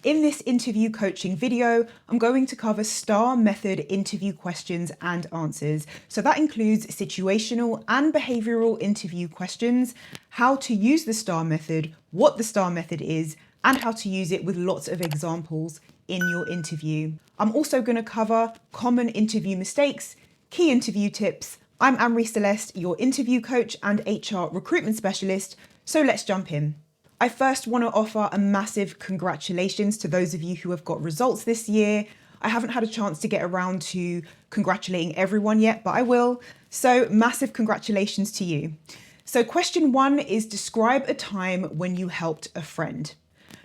In this interview coaching video, I'm going to cover STAR method interview questions and answers. So that includes situational and behavioral interview questions, how to use the STAR method, what the STAR method is, and how to use it with lots of examples in your interview. I'm also going to cover common interview mistakes, key interview tips. I'm Amri Celeste, your interview coach and HR recruitment specialist. So let's jump in. I first want to offer a massive congratulations to those of you who have got results this year. I haven't had a chance to get around to congratulating everyone yet, but I will. So massive congratulations to you. So question 1 is describe a time when you helped a friend.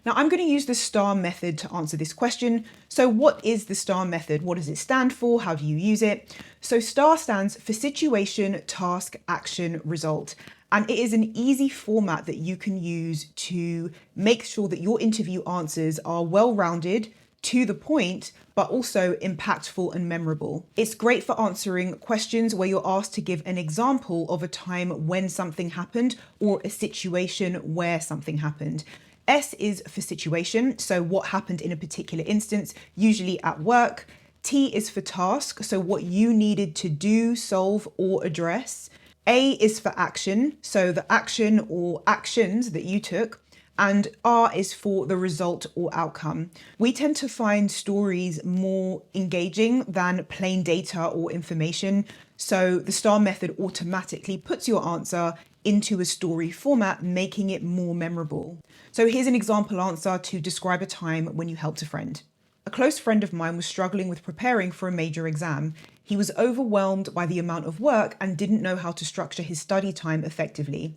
Now I'm going to use the STAR method to answer this question. So what is the STAR method? What does it stand for? How do you use it? So STAR stands for situation, task, action, result. And it is an easy format that you can use to make sure that your interview answers are well-rounded, to the point, but also impactful and memorable. It's great for answering questions where you're asked to give an example of a time when something happened or a situation where something happened. S is for situation, so what happened in a particular instance, usually at work. T is for task, so what you needed to do, solve, or address. A is for action, so the action or actions that you took, and R is for the result or outcome. We tend to find stories more engaging than plain data or information, so the STAR method automatically puts your answer into a story format, making it more memorable. So here's an example answer to describe a time when you helped a friend. A close friend of mine was struggling with preparing for a major exam. He was overwhelmed by the amount of work and didn't know how to structure his study time effectively.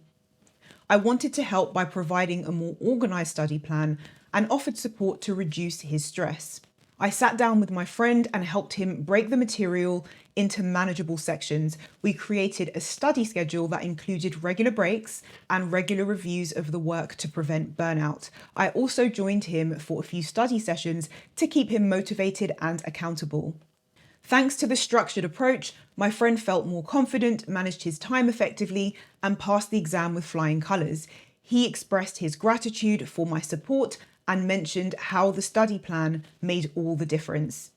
I wanted to help by providing a more organized study plan and offered support to reduce his stress. I sat down with my friend and helped him break the material into manageable sections. We created a study schedule that included regular breaks and regular reviews of the work to prevent burnout. I also joined him for a few study sessions to keep him motivated and accountable. Thanks to the structured approach, my friend felt more confident, managed his time effectively, and passed the exam with flying colours. He expressed his gratitude for my support and mentioned how the study plan made all the difference.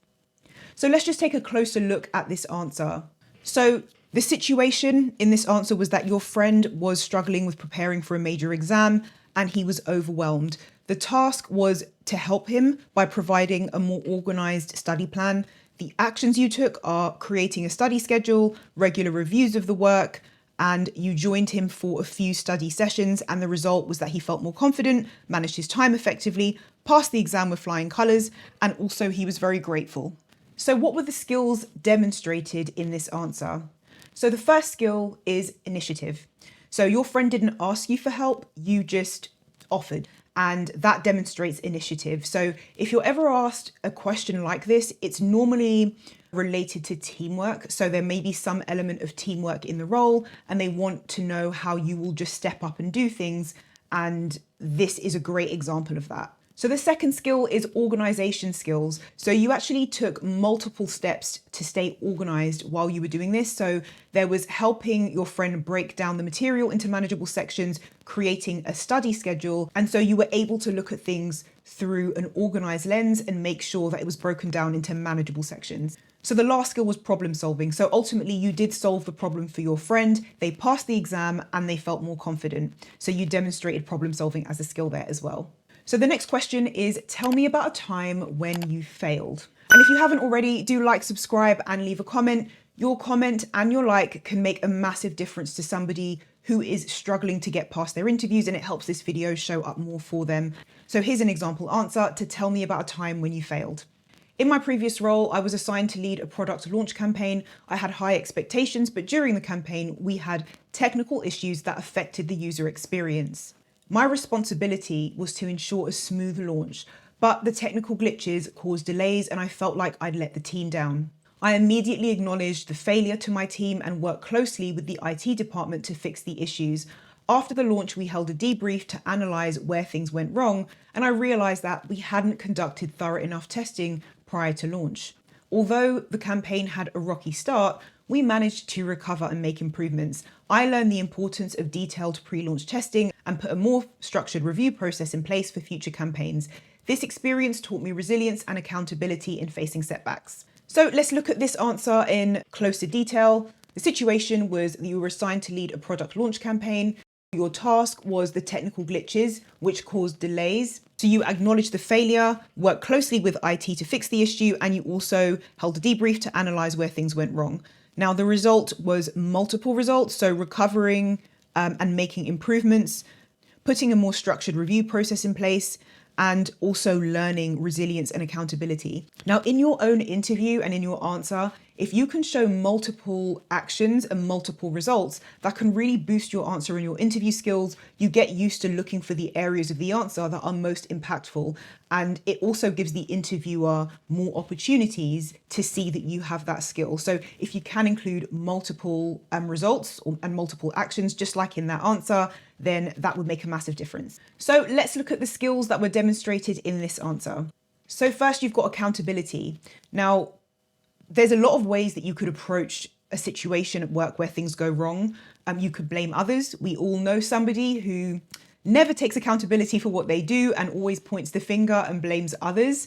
So let's just take a closer look at this answer. So the situation in this answer was that your friend was struggling with preparing for a major exam and he was overwhelmed. The task was to help him by providing a more organized study plan. The actions you took are creating a study schedule, regular reviews of the work, and you joined him for a few study sessions, and the result was that he felt more confident, managed his time effectively, passed the exam with flying colours, and also he was very grateful. So what were the skills demonstrated in this answer? So the first skill is initiative. So your friend didn't ask you for help, you just offered. And that demonstrates initiative. So if you're ever asked a question like this, it's normally related to teamwork. So there may be some element of teamwork in the role and they want to know how you will just step up and do things. And this is a great example of that. So the second skill is organization skills. So you actually took multiple steps to stay organized while you were doing this. So there was helping your friend break down the material into manageable sections, creating a study schedule. And so you were able to look at things through an organized lens and make sure that it was broken down into manageable sections. So the last skill was problem solving. So ultimately you did solve the problem for your friend, they passed the exam and they felt more confident. So you demonstrated problem solving as a skill there as well. So the next question is, tell me about a time when you failed. And if you haven't already, do like, subscribe and leave a comment. Your comment and your like can make a massive difference to somebody who is struggling to get past their interviews, and it helps this video show up more for them. So here's an example answer to tell me about a time when you failed. In my previous role, I was assigned to lead a product launch campaign. I had high expectations, but during the campaign, we had technical issues that affected the user experience. My responsibility was to ensure a smooth launch, but the technical glitches caused delays and I felt like I'd let the team down. I immediately acknowledged the failure to my team and worked closely with the IT department to fix the issues. After the launch, we held a debrief to analyze where things went wrong, and I realized that we hadn't conducted thorough enough testing prior to launch. Although the campaign had a rocky start, we managed to recover and make improvements. I learned the importance of detailed pre-launch testing and put a more structured review process in place for future campaigns. This experience taught me resilience and accountability in facing setbacks. So let's look at this answer in closer detail. The situation was that you were assigned to lead a product launch campaign. Your task was the technical glitches, which caused delays. So you acknowledged the failure, worked closely with IT to fix the issue, and you also held a debrief to analyze where things went wrong. Now, the result was multiple results, so recovering and making improvements, putting a more structured review process in place, and also learning resilience and accountability. Now, in your own interview and in your answer, if you can show multiple actions and multiple results, that can really boost your answer and your interview skills. You get used to looking for the areas of the answer that are most impactful. And it also gives the interviewer more opportunities to see that you have that skill. So if you can include multiple results and multiple actions, just like in that answer, then that would make a massive difference. So let's look at the skills that were demonstrated in this answer. So first, you've got accountability. Now, there's a lot of ways that you could approach a situation at work where things go wrong. You could blame others. We all know somebody who never takes accountability for what they do and always points the finger and blames others.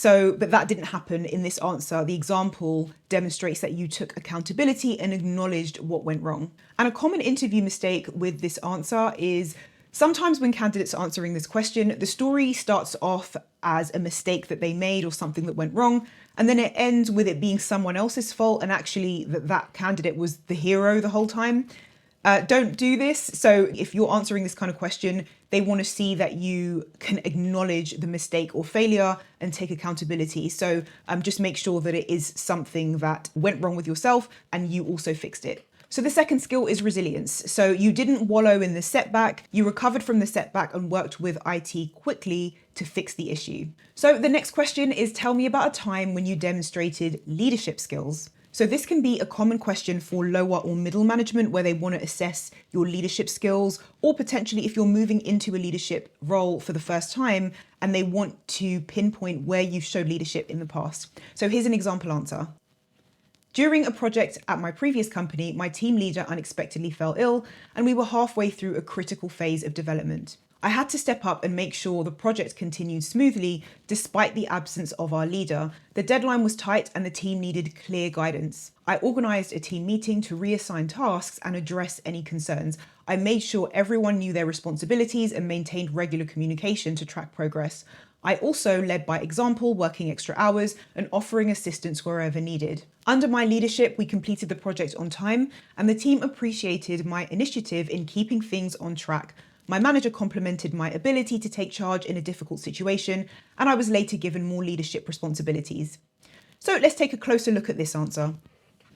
But that didn't happen in this answer. The example demonstrates that you took accountability and acknowledged what went wrong. And a common interview mistake with this answer is sometimes when candidates are answering this question, the story starts off as a mistake that they made or something that went wrong, and then it ends with it being someone else's fault and actually that candidate was the hero the whole time. Don't do this. So if you're answering this kind of question, they want to see that you can acknowledge the mistake or failure and take accountability. So just make sure that it is something that went wrong with yourself and you also fixed it. So the second skill is resilience. So you didn't wallow in the setback, you recovered from the setback and worked with IT quickly to fix the issue. So the next question is, tell me about a time when you demonstrated leadership skills. So this can be a common question for lower or middle management where they want to assess your leadership skills, or potentially if you're moving into a leadership role for the first time and they want to pinpoint where you've showed leadership in the past. So here's an example answer. During a project at my previous company, my team leader unexpectedly fell ill and we were halfway through a critical phase of development. I had to step up and make sure the project continued smoothly despite the absence of our leader. The deadline was tight and the team needed clear guidance. I organised a team meeting to reassign tasks and address any concerns. I made sure everyone knew their responsibilities and maintained regular communication to track progress. I also led by example, working extra hours and offering assistance wherever needed. Under my leadership, we completed the project on time and the team appreciated my initiative in keeping things on track. My manager complimented my ability to take charge in a difficult situation, and I was later given more leadership responsibilities. So let's take a closer look at this answer.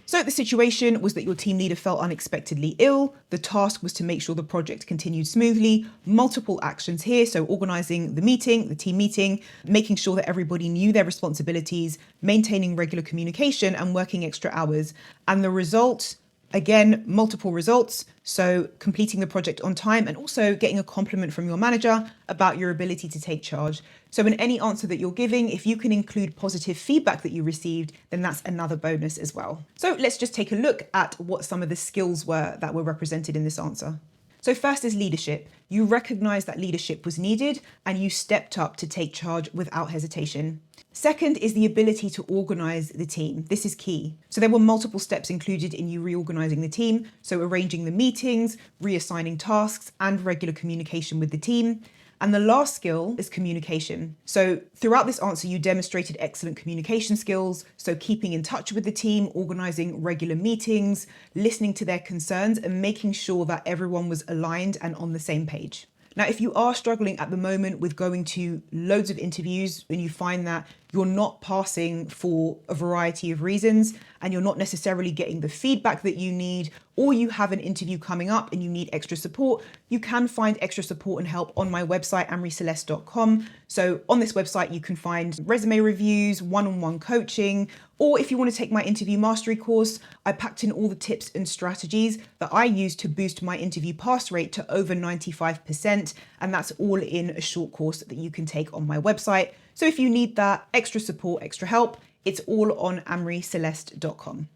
So the situation was that your team leader fell unexpectedly ill. The task was to make sure the project continued smoothly. Multiple actions here. So organising the meeting, the team meeting, making sure that everybody knew their responsibilities, maintaining regular communication and working extra hours. And the result, again, multiple results. So completing the project on time and also getting a compliment from your manager about your ability to take charge. So in any answer that you're giving, if you can include positive feedback that you received, then that's another bonus as well. So let's just take a look at what some of the skills were that were represented in this answer. So first is leadership. You recognized that leadership was needed and you stepped up to take charge without hesitation. Second is the ability to organize the team. This is key. So there were multiple steps included in you reorganizing the team. So arranging the meetings, reassigning tasks, and regular communication with the team. And the last skill is communication. So throughout this answer, you demonstrated excellent communication skills. So keeping in touch with the team, organizing regular meetings, listening to their concerns, and making sure that everyone was aligned and on the same page. Now, if you are struggling at the moment with going to loads of interviews and you find that you're not passing for a variety of reasons and you're not necessarily getting the feedback that you need, or you have an interview coming up and you need extra support, you can find extra support and help on my website, amriceleste.com. So on this website, you can find resume reviews, one-on-one coaching, or if you want to take my interview mastery course, I packed in all the tips and strategies that I use to boost my interview pass rate to over 95%. And that's all in a short course that you can take on my website. So if you need that extra support, extra help, it's all on amriceleste.com.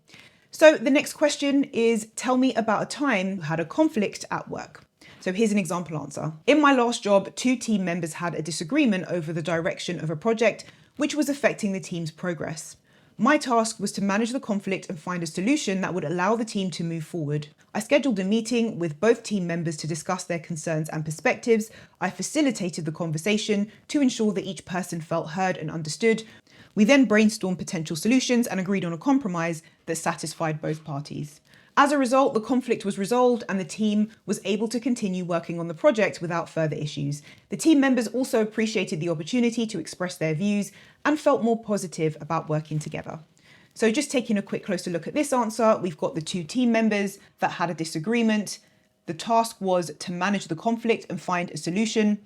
So the next question is, tell me about a time you had a conflict at work. So here's an example answer. In my last job, 2 team members had a disagreement over the direction of a project which was affecting the team's progress. My task was to manage the conflict and find a solution that would allow the team to move forward. I scheduled a meeting with both team members to discuss their concerns and perspectives. I facilitated the conversation to ensure that each person felt heard and understood. We then brainstormed potential solutions and agreed on a compromise that satisfied both parties. As a result, the conflict was resolved and the team was able to continue working on the project without further issues. The team members also appreciated the opportunity to express their views and felt more positive about working together. So just taking a quick closer look at this answer, we've got the 2 team members that had a disagreement. The task was to manage the conflict and find a solution.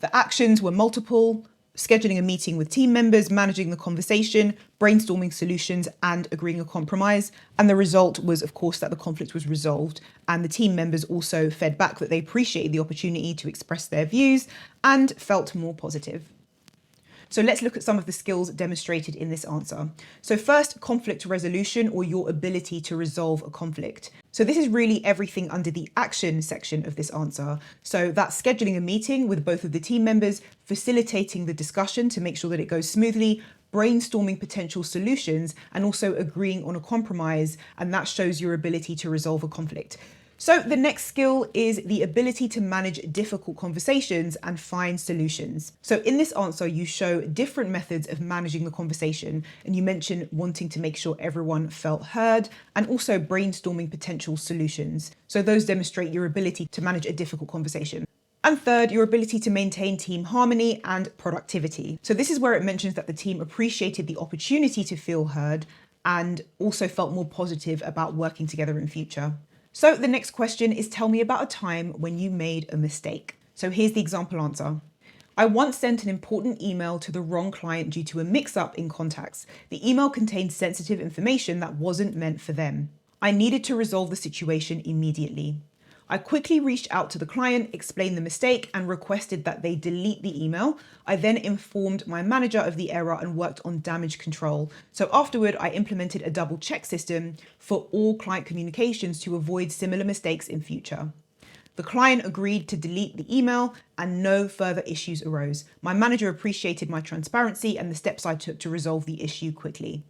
The actions were multiple: scheduling a meeting with team members, managing the conversation, brainstorming solutions, and agreeing a compromise. And the result was, of course, that the conflict was resolved. And the team members also fed back that they appreciated the opportunity to express their views and felt more positive. So let's look at some of the skills demonstrated in this answer. So first, conflict resolution, or your ability to resolve a conflict. So this is really everything under the action section of this answer. So that's scheduling a meeting with both of the team members, facilitating the discussion to make sure that it goes smoothly, brainstorming potential solutions, and also agreeing on a compromise. And that shows your ability to resolve a conflict. So the next skill is the ability to manage difficult conversations and find solutions. So in this answer, you show different methods of managing the conversation, and you mention wanting to make sure everyone felt heard and also brainstorming potential solutions. So those demonstrate your ability to manage a difficult conversation. And third, your ability to maintain team harmony and productivity. So this is where it mentions that the team appreciated the opportunity to feel heard and also felt more positive about working together in future. So the next question is, tell me about a time when you made a mistake. So here's the example answer. I once sent an important email to the wrong client due to a mix-up in contacts. The email contained sensitive information that wasn't meant for them. I needed to resolve the situation immediately. I quickly reached out to the client, explained the mistake, and requested that they delete the email. I then informed my manager of the error and worked on damage control. So afterward, I implemented a double check system for all client communications to avoid similar mistakes in future. The client agreed to delete the email and no further issues arose. My manager appreciated my transparency and the steps I took to resolve the issue quickly.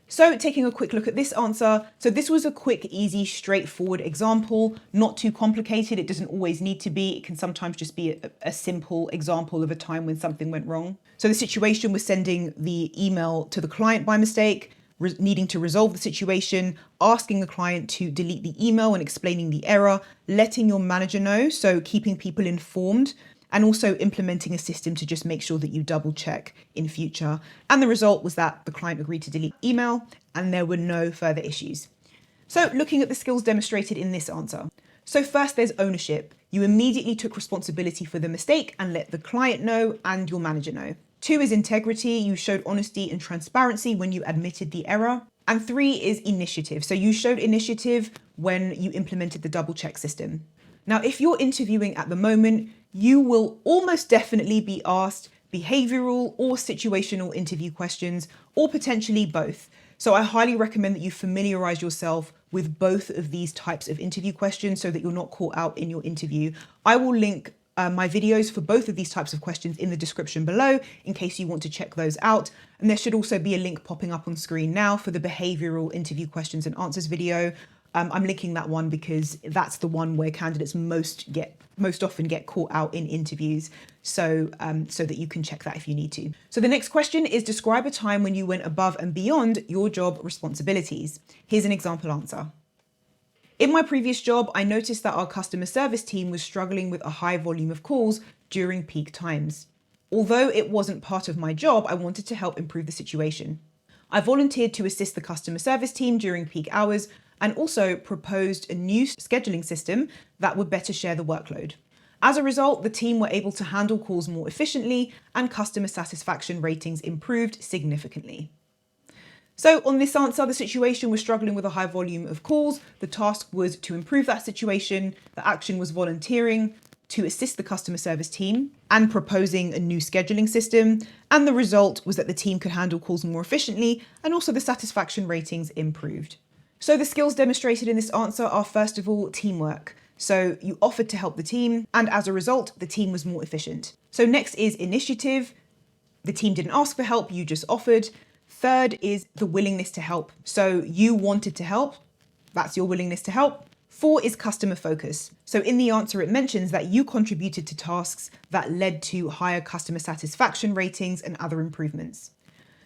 So taking a quick look at this answer. So this was a quick, easy, straightforward example, not too complicated. It doesn't always need to be. It can sometimes just be a simple example of a time when something went wrong. So the situation was sending the email to the client by mistake, needing to resolve the situation, asking the client to delete the email and explaining the error, letting your manager know, so keeping people informed, and also implementing a system to just make sure that you double check in future. And the result was that the client agreed to delete email and there were no further issues. So looking at the skills demonstrated in this answer. So first, there's ownership. You immediately took responsibility for the mistake and let the client know and your manager know. 2 is integrity. You showed honesty and transparency when you admitted the error. And 3 is initiative. So you showed initiative when you implemented the double check system. Now, if you're interviewing at the moment, you will almost definitely be asked behavioral or situational interview questions, or potentially both. So I highly recommend that you familiarize yourself with both of these types of interview questions so that you're not caught out in your interview. I will link my videos for both of these types of questions in the description below in case you want to check those out. And there should also be a link popping up on screen now for the behavioral interview questions and answers video. I'm linking that one because that's the one where candidates most often get caught out in interviews. So that you can check that if you need to. So the next question is, describe a time when you went above and beyond your job responsibilities. Here's an example answer. In my previous job, I noticed that our customer service team was struggling with a high volume of calls during peak times. Although it wasn't part of my job, I wanted to help improve the situation. I volunteered to assist the customer service team during peak hours and also proposed a new scheduling system that would better share the workload. As a result, the team were able to handle calls more efficiently and customer satisfaction ratings improved significantly. So on this answer, the situation was struggling with a high volume of calls. The task was to improve that situation. The action was volunteering to assist the customer service team and proposing a new scheduling system. And the result was that the team could handle calls more efficiently and also the satisfaction ratings improved. So the skills demonstrated in this answer are, first of all, teamwork. So you offered to help the team, and as a result, the team was more efficient. So next is initiative. The team didn't ask for help, you just offered. Third is the willingness to help. So you wanted to help, that's your willingness to help. 4 is customer focus. So in the answer, it mentions that you contributed to tasks that led to higher customer satisfaction ratings and other improvements.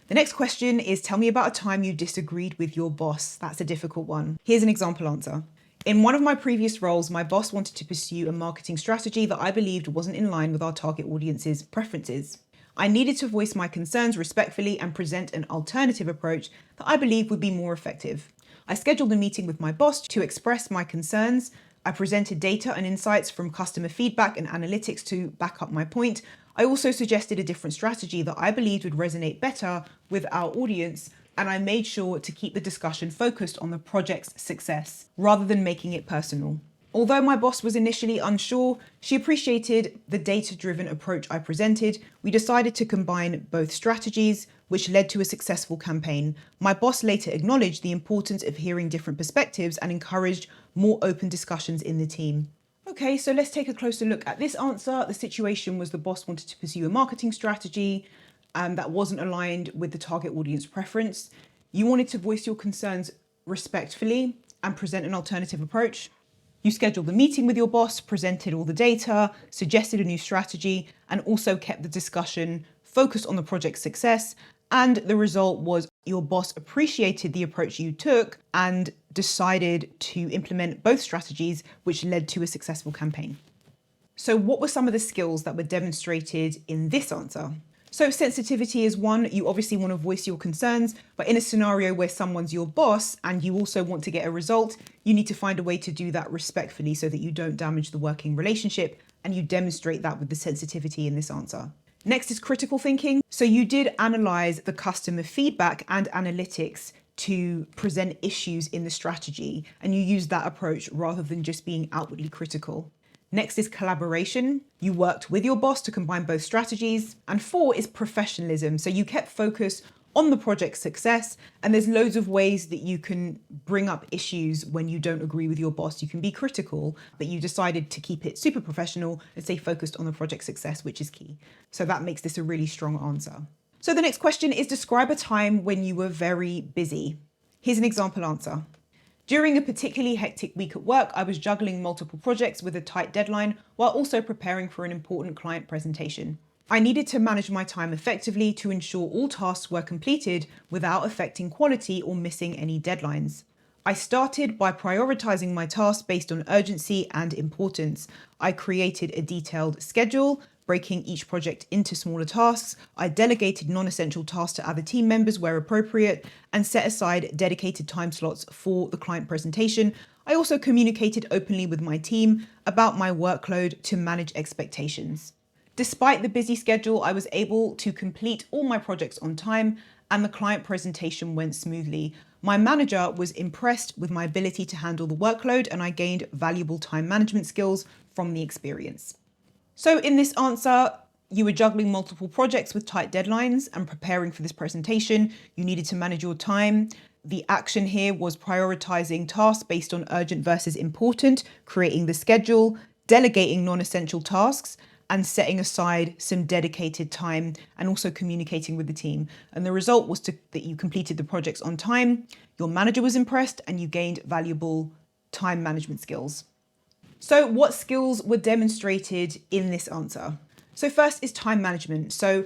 The next question is, tell me about a time you disagreed with your boss. That's a difficult one. Here's an example answer. In one of my previous roles, my boss wanted to pursue a marketing strategy that I believed wasn't in line with our target audience's preferences. I needed to voice my concerns respectfully and present an alternative approach that I believe would be more effective. I scheduled a meeting with my boss to express my concerns. I presented data and insights from customer feedback and analytics to back up my point. I also suggested a different strategy that I believed would resonate better with our audience, and I made sure to keep the discussion focused on the project's success rather than making it personal. Although my boss was initially unsure, she appreciated the data-driven approach I presented. We decided to combine both strategies, which led to a successful campaign. My boss later acknowledged the importance of hearing different perspectives and encouraged more open discussions in the team. Okay, so let's take a closer look at this answer. The situation was the boss wanted to pursue a marketing strategy that wasn't aligned with the target audience preference. You wanted to voice your concerns respectfully and present an alternative approach. You scheduled the meeting with your boss, presented all the data, suggested a new strategy, and also kept the discussion focused on the project's success. And the result was your boss appreciated the approach you took and decided to implement both strategies, which led to a successful campaign. So what were some of the skills that were demonstrated in this answer? So sensitivity is one. You obviously want to voice your concerns, but in a scenario where someone's your boss and you also want to get a result, you need to find a way to do that respectfully so that you don't damage the working relationship, and you demonstrate that with the sensitivity in this answer. Next is critical thinking. So you did analyze the customer feedback and analytics to present issues in the strategy, and you used that approach rather than just being outwardly critical. Next is collaboration. You worked with your boss to combine both strategies. And 4 is professionalism. So you kept focus on the project's success, and there's loads of ways that you can bring up issues when you don't agree with your boss. You can be critical, but you decided to keep it super professional and stay focused on the project's success, which is key. So that makes this a really strong answer. So the next question is, describe a time when you were very busy. Here's an example answer. During a particularly hectic week at work, I was juggling multiple projects with a tight deadline while also preparing for an important client presentation. I needed to manage my time effectively to ensure all tasks were completed without affecting quality or missing any deadlines. I started by prioritizing my tasks based on urgency and importance. I created a detailed schedule, breaking each project into smaller tasks. I delegated non-essential tasks to other team members where appropriate and set aside dedicated time slots for the client presentation. I also communicated openly with my team about my workload to manage expectations. Despite the busy schedule, I was able to complete all my projects on time and the client presentation went smoothly. My manager was impressed with my ability to handle the workload, and I gained valuable time management skills from the experience. So in this answer, you were juggling multiple projects with tight deadlines and preparing for this presentation. You needed to manage your time. The action here was prioritizing tasks based on urgent versus important, creating the schedule, delegating non-essential tasks, and setting aside some dedicated time, and also communicating with the team. And the result was that you completed the projects on time, your manager was impressed, and you gained valuable time management skills. So what skills were demonstrated in this answer? So first is time management. So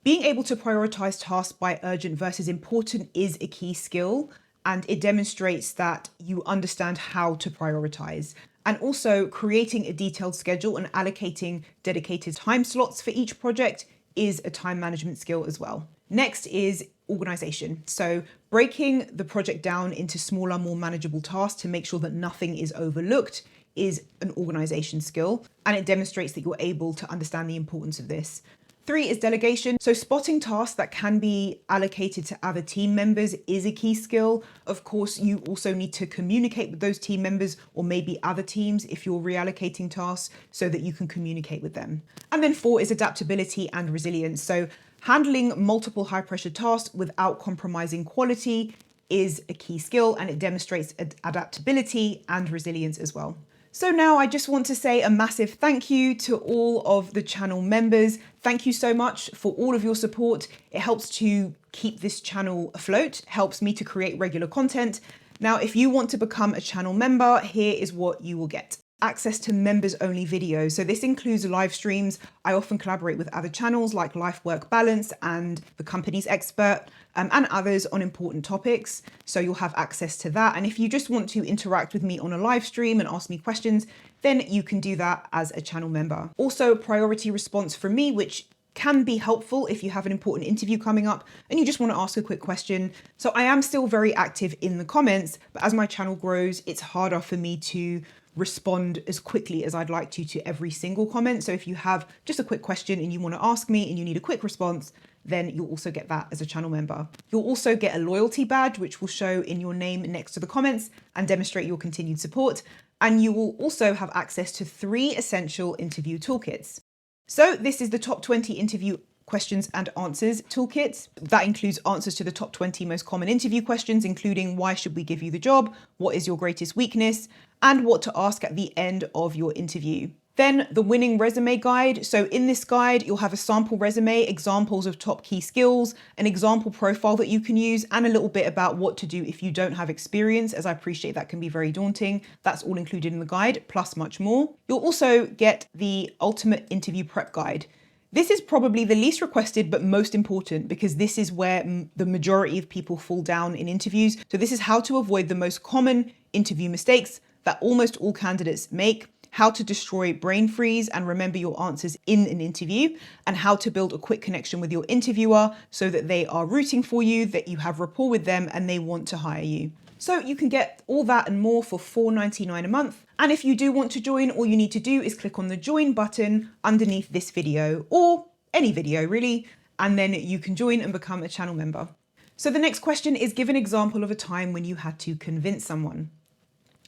being able to prioritize tasks by urgent versus important is a key skill, and it demonstrates that you understand how to prioritize. And also creating a detailed schedule and allocating dedicated time slots for each project is a time management skill as well. Next is organization. So breaking the project down into smaller, more manageable tasks to make sure that nothing is overlooked is an organization skill, and it demonstrates that you're able to understand the importance of this. 3 is delegation. So spotting tasks that can be allocated to other team members is a key skill. Of course, you also need to communicate with those team members or maybe other teams if you're reallocating tasks so that you can communicate with them. And then 4 is adaptability and resilience. So handling multiple high pressure tasks without compromising quality is a key skill, and it demonstrates adaptability and resilience as well. So now I just want to say a massive thank you to all of the channel members. Thank you so much for all of your support. It helps to keep this channel afloat, helps me to create regular content. Now, if you want to become a channel member, here is what you will get. Access to members only videos. So this includes live streams. I often collaborate with other channels like Life Work Balance and The Company's Expert and others on important topics. So you'll have access to that. And if you just want to interact with me on a live stream and ask me questions, then you can do that as a channel member. Also, priority response from me, which can be helpful if you have an important interview coming up and you just want to ask a quick question. So I am still very active in the comments, but as my channel grows, it's harder for me to respond as quickly as I'd like to every single comment. So if you have just a quick question and you want to ask me and you need a quick response, then you'll also get that as a channel member. You'll also get a loyalty badge, which will show in your name next to the comments and demonstrate your continued support. And you will also have access to 3 essential interview toolkits. So this is the top 20 interview questions and answers toolkit. That includes answers to the top 20 most common interview questions, including why should we give you the job, what is your greatest weakness, and what to ask at the end of your interview. Then the winning resume guide. So in this guide, you'll have a sample resume, examples of top key skills, an example profile that you can use, and a little bit about what to do if you don't have experience, as I appreciate that can be very daunting. That's all included in the guide, plus much more. You'll also get the ultimate interview prep guide. This is probably the least requested, but most important, because this is where the majority of people fall down in interviews. So this is how to avoid the most common interview mistakes that almost all candidates make, how to destroy brain freeze and remember your answers in an interview, and how to build a quick connection with your interviewer so that they are rooting for you, that you have rapport with them and they want to hire you. So you can get all that and more for $4.99 a month. And if you do want to join, all you need to do is click on the join button underneath this video, or any video really, and then you can join and become a channel member. So the next question is, give an example of a time when you had to convince someone.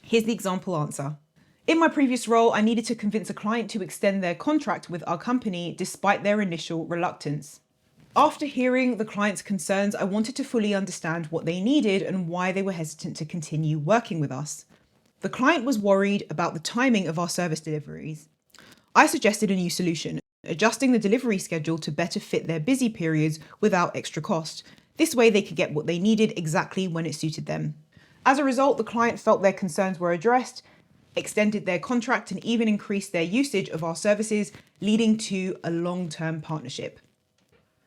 Here's the example answer. In my previous role, I needed to convince a client to extend their contract with our company despite their initial reluctance. After hearing the client's concerns, I wanted to fully understand what they needed and why they were hesitant to continue working with us. The client was worried about the timing of our service deliveries. I suggested a new solution, adjusting the delivery schedule to better fit their busy periods without extra cost. This way they could get what they needed exactly when it suited them. As a result, the client felt their concerns were addressed, extended their contract, and even increased their usage of our services, leading to a long-term partnership.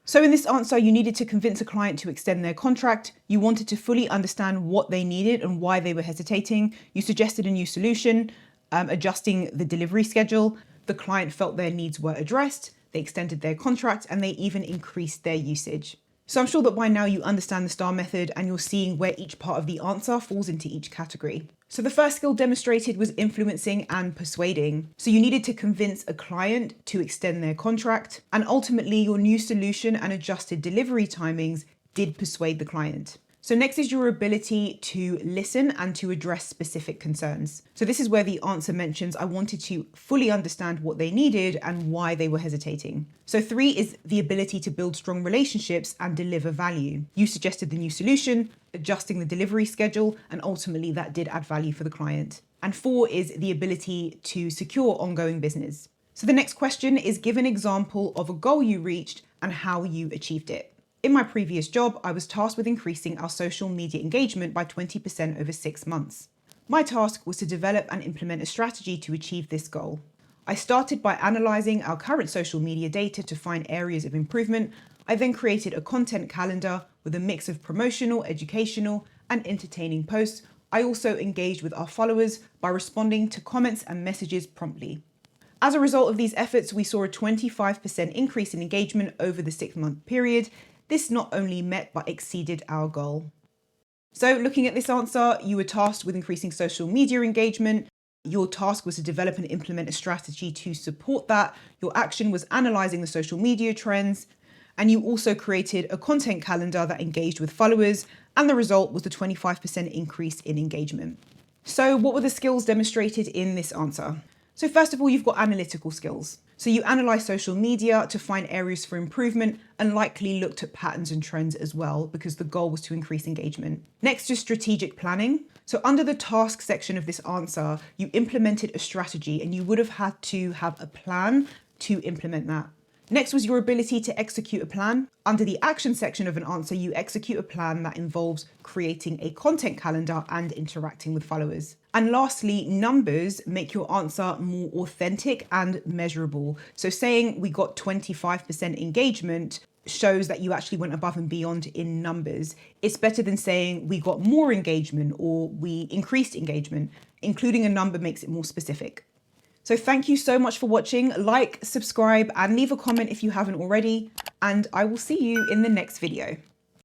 So in this answer, you needed to convince a client to extend their contract. You wanted to fully understand what they needed and why they were hesitating. You suggested a new solution, adjusting the delivery schedule. The client felt their needs were addressed. They extended their contract and they even increased their usage. So I'm sure that by now you understand the STAR method and you're seeing where each part of the answer falls into each category. So the first skill demonstrated was influencing and persuading. So you needed to convince a client to extend their contract, and ultimately your new solution and adjusted delivery timings did persuade the client. So next is your ability to listen and to address specific concerns. So this is where the answer mentions, I wanted to fully understand what they needed and why they were hesitating. So 3 is the ability to build strong relationships and deliver value. You suggested the new solution, adjusting the delivery schedule, and ultimately that did add value for the client. And 4 is the ability to secure ongoing business. So the next question is, give an example of a goal you reached and how you achieved it. In my previous job, I was tasked with increasing our social media engagement by 20% over 6 months. My task was to develop and implement a strategy to achieve this goal. I started by analysing our current social media data to find areas of improvement. I then created a content calendar with a mix of promotional, educational, and entertaining posts. I also engaged with our followers by responding to comments and messages promptly. As a result of these efforts, we saw a 25% increase in engagement over the 6-month period. This not only met but exceeded our goal. So looking at this answer, you were tasked with increasing social media engagement. Your task was to develop and implement a strategy to support that. Your action was analysing the social media trends. And you also created a content calendar that engaged with followers. And the result was the 25% increase in engagement. So what were the skills demonstrated in this answer? So first of all, you've got analytical skills. So you analyze social media to find areas for improvement and likely looked at patterns and trends as well, because the goal was to increase engagement. Next is strategic planning. So under the task section of this answer, you implemented a strategy and you would have had to have a plan to implement that. Next was your ability to execute a plan. Under the action section of an answer, you execute a plan that involves creating a content calendar and interacting with followers. And lastly, numbers make your answer more authentic and measurable. So saying we got 25% engagement shows that you actually went above and beyond in numbers. It's better than saying we got more engagement or we increased engagement. Including a number makes it more specific. So thank you so much for watching. Like, subscribe, and leave a comment if you haven't already. And I will see you in the next video.